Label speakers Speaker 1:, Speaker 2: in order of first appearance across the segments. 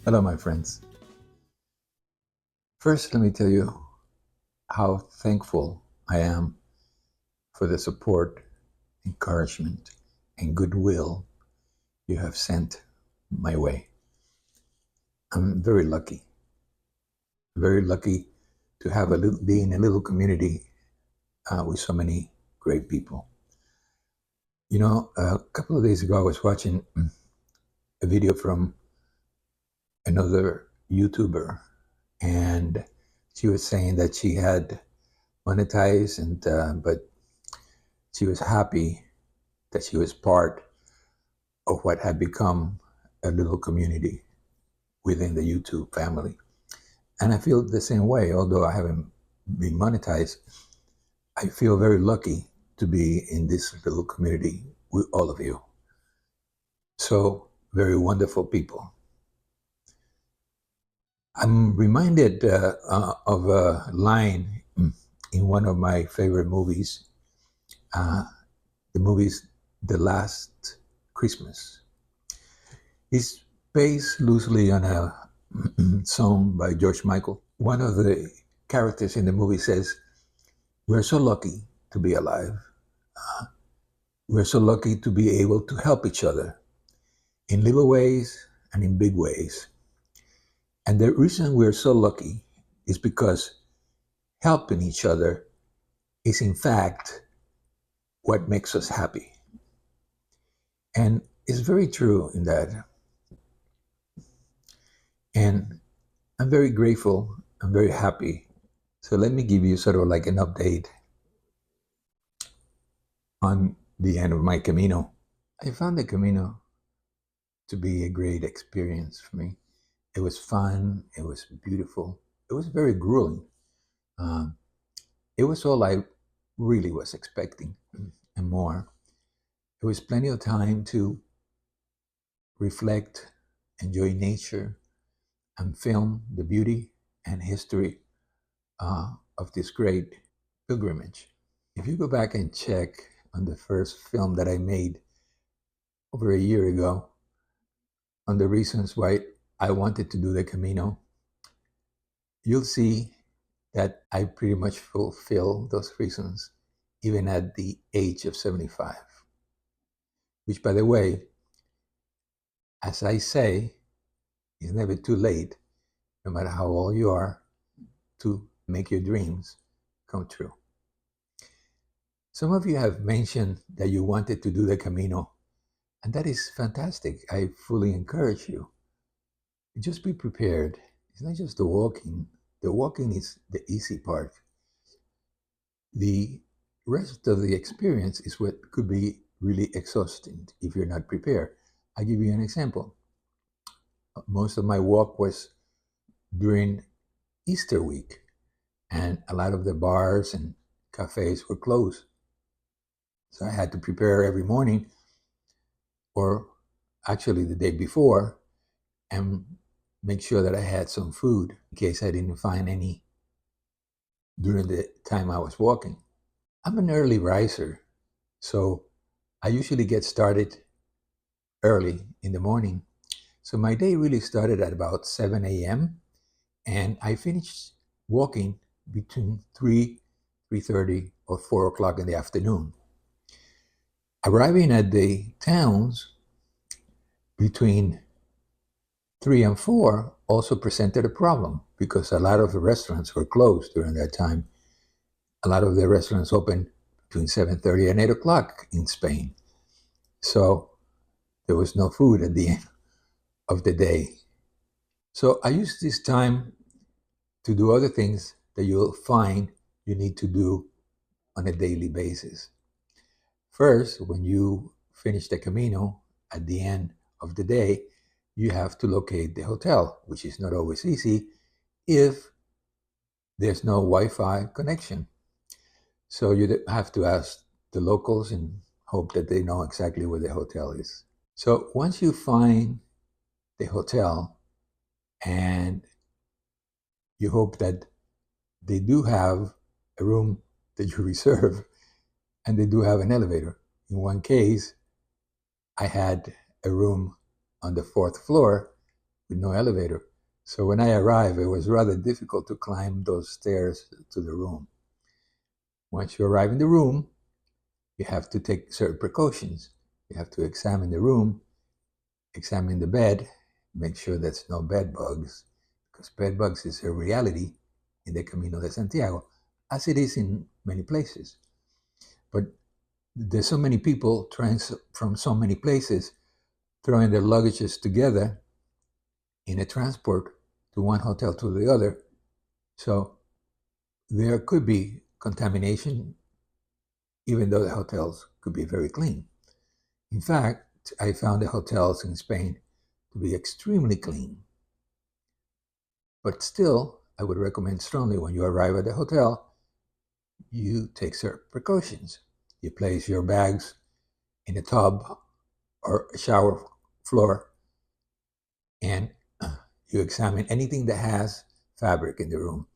Speaker 1: Hello, my friends. First, let me tell you how thankful I am for the support, encouragement, and goodwill you have sent my way. I'm very lucky to have be in a little community with so many great people. You know, a couple of days ago, I was watching a video from another YouTuber, and she was saying that she had monetized, and but she was happy that she was part of what had become a little community within the YouTube family. And I feel the same way, although I haven't been monetized. I feel very lucky to be in this little community with all of you. So, very wonderful people. I'm reminded of a line in one of my favorite movies, uh, the movie's The Last Christmas. It's based loosely on a song by George Michael. One of the characters in the movie says, "We're so lucky to be alive. We're so lucky to be able to help each other in little ways and in big ways. And the reason we're so lucky is because helping each other is, in fact, what makes us happy." And it's very true in that. And I'm very grateful. I'm very happy. So let me give you sort of like an update on the end of my Camino. I found the Camino to be a great experience for me. It was fun. It was beautiful. It was very grueling. Um, it was all I really was expecting and more. It was plenty of time to reflect, enjoy nature, and film the beauty and history of this great pilgrimage. If you go back and check on the first film that I made over a year ago on the reasons why I wanted to do the Camino, you'll see that I pretty much fulfill those reasons even at the age of 75, which, by the way, as I say, is never too late, no matter how old you are, to make your dreams come true. Some of you have mentioned that you wanted to do the Camino, and that is fantastic. I fully encourage you. Just be prepared. It's not just the walking. The walking is the easy part. The rest of the experience is what could be really exhausting if you're not prepared. I'll give you an example. Most of my walk was during Easter week, and a lot of the bars and cafes were closed. So I had to prepare every morning, or actually the day before, and make sure that I had some food in case I didn't find any during the time I was walking. I'm an early riser, so I usually get started early in the morning. So my day really started at about 7 a.m. and I finished walking between 3:30, or 4 o'clock in the afternoon. Arriving at the towns between 3 and 4 also presented a problem because a lot of the restaurants were closed during that time. A lot of the restaurants opened between 7:30 and 8 o'clock in Spain. So there was no food at the end of the day. So I used this time to do other things that you'll find you need to do on a daily basis. First, when you finish the Camino at the end of the day, you have to locate the hotel, which is not always easy if there's no Wi Fi connection. So you have to ask the locals and hope that they know exactly where the hotel is. So once you find the hotel and you hope that they do have a room that you reserve and they do have an elevator. In one case, I had a room on the fourth floor, with no elevator. So when I arrived, it was rather difficult to climb those stairs to the room. Once you arrive in the room, you have to take certain precautions. You have to examine the room, examine the bed, make sure there's no bed bugs, because bed bugs is a reality in the Camino de Santiago, as it is in many places. But there's so many people trying from so many places, throwing their luggages together in a transport to one hotel to the other. So there could be contamination, even though the hotels could be very clean. In fact, I found the hotels in Spain to be extremely clean. But still, I would recommend strongly when you arrive at the hotel, you take certain precautions. You place your bags in a tub or a shower floor, and you examine anything that has fabric in the room.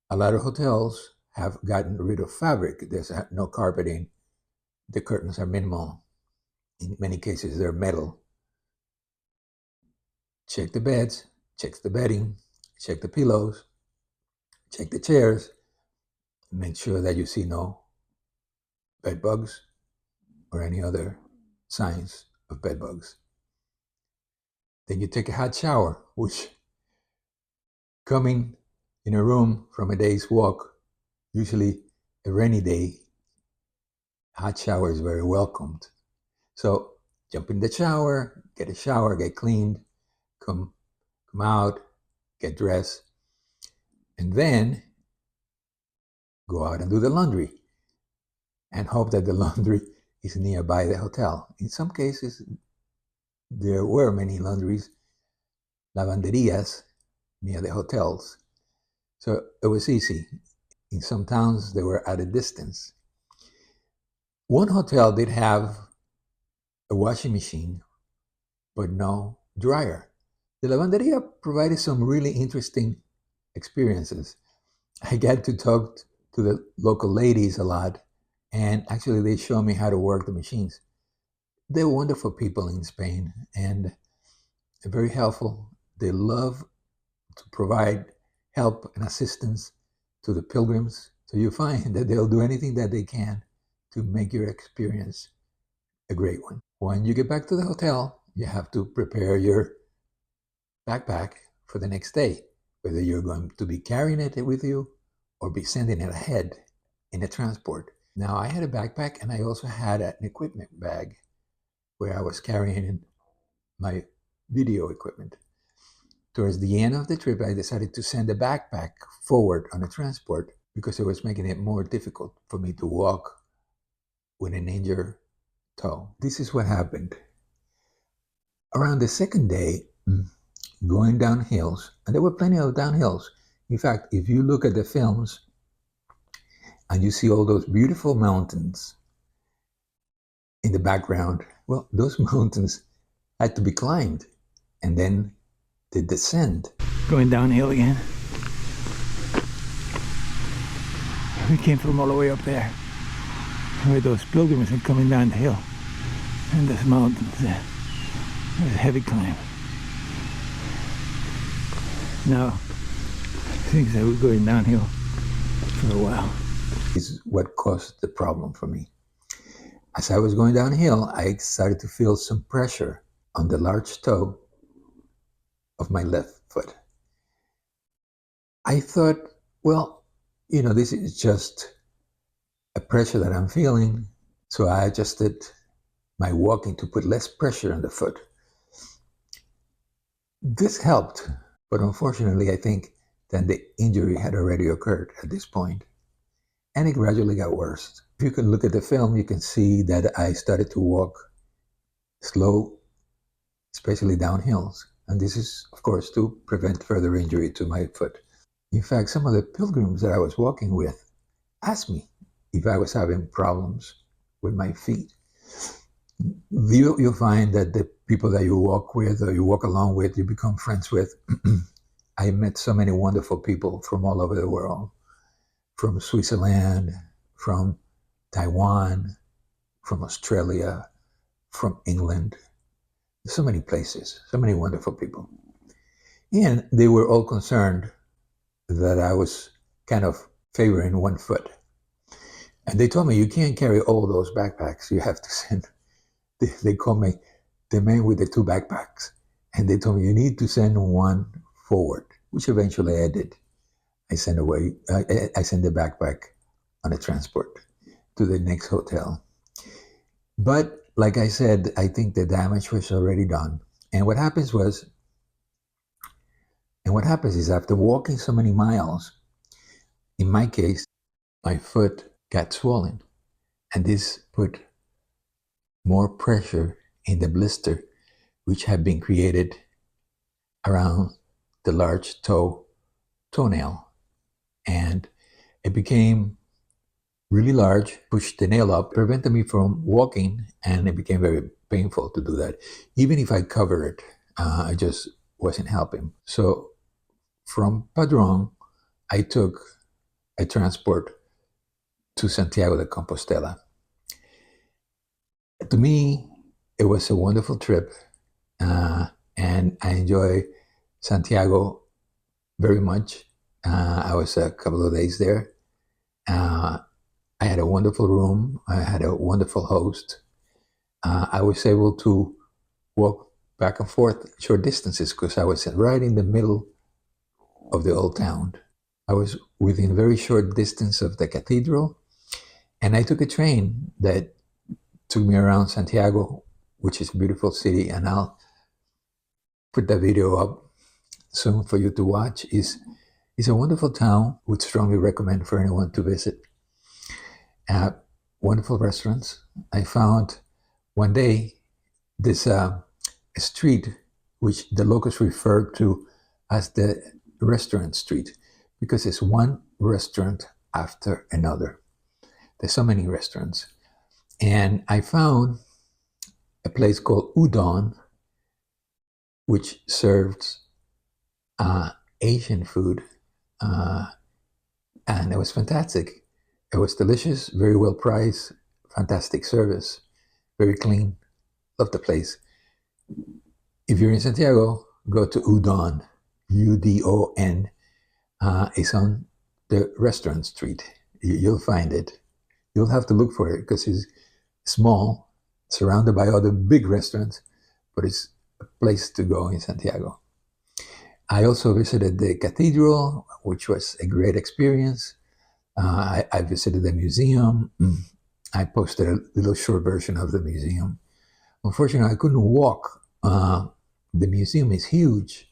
Speaker 1: A lot of hotels have gotten rid of fabric. There's no carpeting. The curtains are minimal. In many cases, they're metal. Check the beds, check the bedding, check the pillows, check the chairs. Make sure that you see no bed bugs or any other signs of bed bugs. Then you take a hot shower, which coming in a room from a day's walk, usually a rainy day, hot shower is very welcomed. So jump in the shower, get cleaned, come out, get dressed, and then go out and do the laundry and hope that the laundry is nearby the hotel. In some cases, there were many laundries, lavanderias, near the hotels. So it was easy. In some towns, they were at a distance. One hotel did have a washing machine, but no dryer. The lavanderia provided some really interesting experiences. I got to talk to the local ladies a lot, and actually they showed me how to work the machines. They're wonderful people in Spain, and they're very helpful. They love to provide help and assistance to the pilgrims. So you find that they'll do anything that they can to make your experience a great one. When you get back to the hotel, you have to prepare your backpack for the next day, whether you're going to be carrying it with you or be sending it ahead in a transport. Now, I had a backpack and I also had an equipment bag where I was carrying my video equipment. Towards the end of the trip, I decided to send the backpack forward on a transport because it was making it more difficult for me to walk with an injured toe. This is what happened. Around the second day, going down hills, and there were plenty of downhills. In fact, if you look at the films and you see all those beautiful mountains in the background, well, those mountains had to be climbed and then they descend. Going downhill again. We came from all the way up there where those pilgrims are coming down the hill and this mountains. It was a heavy climb. Now, things that were going downhill for a while. This is what caused the problem for me. As I was going downhill, I started to feel some pressure on the large toe of my left foot. I thought, well, this is just a pressure that I'm feeling. So I adjusted my walking to put less pressure on the foot. This helped, but unfortunately, I think that the injury had already occurred at this point, and it gradually got worse. If you can look at the film, you can see that I started to walk slow, especially down hills. And this is, of course, to prevent further injury to my foot. In fact, some of the pilgrims that I was walking with asked me if I was having problems with my feet. You'll find that the people that you walk with or you walk along with, you become friends with. I met so many wonderful people from all over the world, from Switzerland, from Taiwan, from Australia, from England, so many places, so many wonderful people. And they were all concerned that I was kind of favoring one foot. And they told me, you can't carry all those backpacks. You have to send, they call me the man with the two backpacks. And they told me, you need to send one forward, which eventually I did. I sent the backpack on a transport to the next hotel. But like I said, I think the damage was already done. And what happens was, and what happens is after walking so many miles, in my case, my foot got swollen. And this put more pressure in the blister, which had been created around the large toenail. And it became really large, pushed the nail up, prevented me from walking, and it became very painful to do that. Even if I covered it, I just wasn't helping. So from Padron, I took a transport to Santiago de Compostela. To me, it was a wonderful trip, and I enjoy Santiago very much. I was a couple of days there. I had a wonderful room. I had a wonderful host. I was able to walk back and forth short distances because I was right in the middle of the old town. I was within very short distance of the cathedral, and I took a train that took me around Santiago, which is a beautiful city, and I'll put that video up soon for you to watch. It's a wonderful town. Would strongly recommend for anyone to visit. Wonderful restaurants. I found one day this street, which the locals refer to as the restaurant street, because it's one restaurant after another. There's so many restaurants. And I found a place called Udon, which serves Asian food. And it was fantastic. It was delicious, very well priced, fantastic service, very clean. Love the place. If you're in Santiago, go to Udon, Udon. It's on the restaurant street. You'll find it. You'll have to look for it because it's small, surrounded by other big restaurants, but it's a place to go in Santiago. I also visited the cathedral, which was a great experience. I visited the museum. I posted a little short version of the museum. Unfortunately, I couldn't walk. The museum is huge,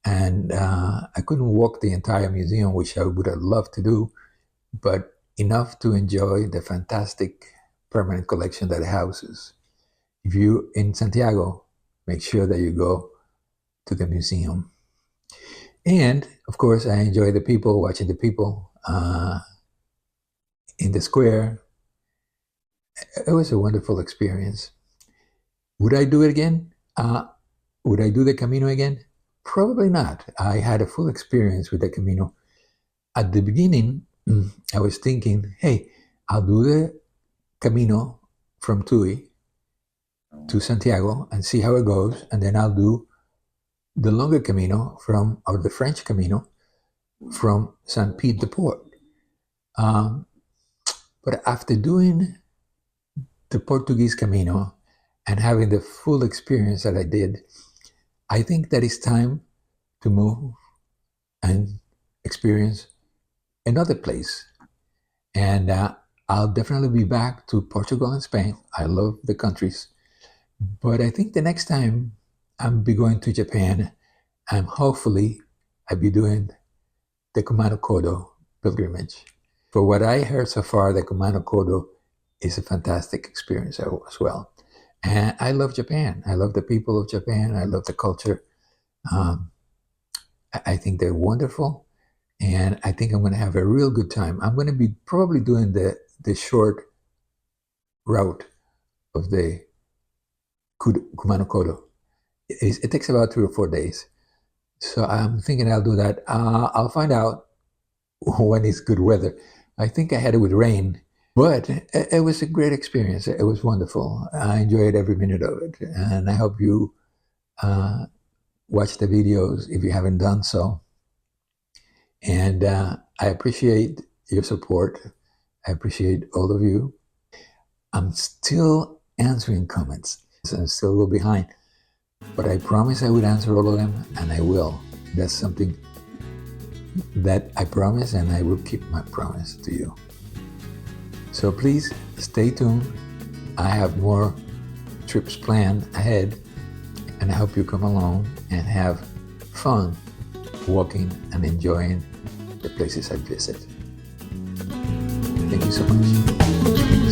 Speaker 1: and I couldn't walk the entire museum, which I would have loved to do, but enough to enjoy the fantastic permanent collection that it houses. If you're in Santiago, make sure that you go to the museum. And of course, I enjoy the people, watching the people in the square. It was a wonderful experience. Would I do it again? Would I do the Camino again? Probably not. I had a full experience with the Camino. At the beginning, I was thinking, hey, I'll do the Camino from Tui to Santiago and see how it goes. And then I'll do the longer Camino or the French Camino from Saint Pete de Port. But after doing the Portuguese Camino and having the full experience that I did, I think that it's time to move and experience another place. And I'll definitely be back to Portugal and Spain. I love the countries. But I think the next time I'll be going to Japan, and hopefully I'll be doing the Kumano Kodo pilgrimage. For what I heard so far, the Kumano Kodo is a fantastic experience as well. And I love Japan. I love the people of Japan. I love the culture. I think they're wonderful. And I think I'm going to have a real good time. I'm going to be probably doing the short route of the Kumano Kodo. It takes about 3 or 4 days. So I'm thinking I'll do that. I'll find out when it's good weather. I think I had it with rain, but it was a great experience. It was wonderful. I enjoyed every minute of it. And I hope you watch the videos if you haven't done so. And I appreciate your support. I appreciate all of you. I'm still answering comments. I'm still a little behind, but I promise I would answer all of them, and I will. That's something that I promise, and I will keep my promise to you. So please stay tuned. I have more trips planned ahead, and I hope you come along and have fun walking and enjoying the places I visit. Thank you so much.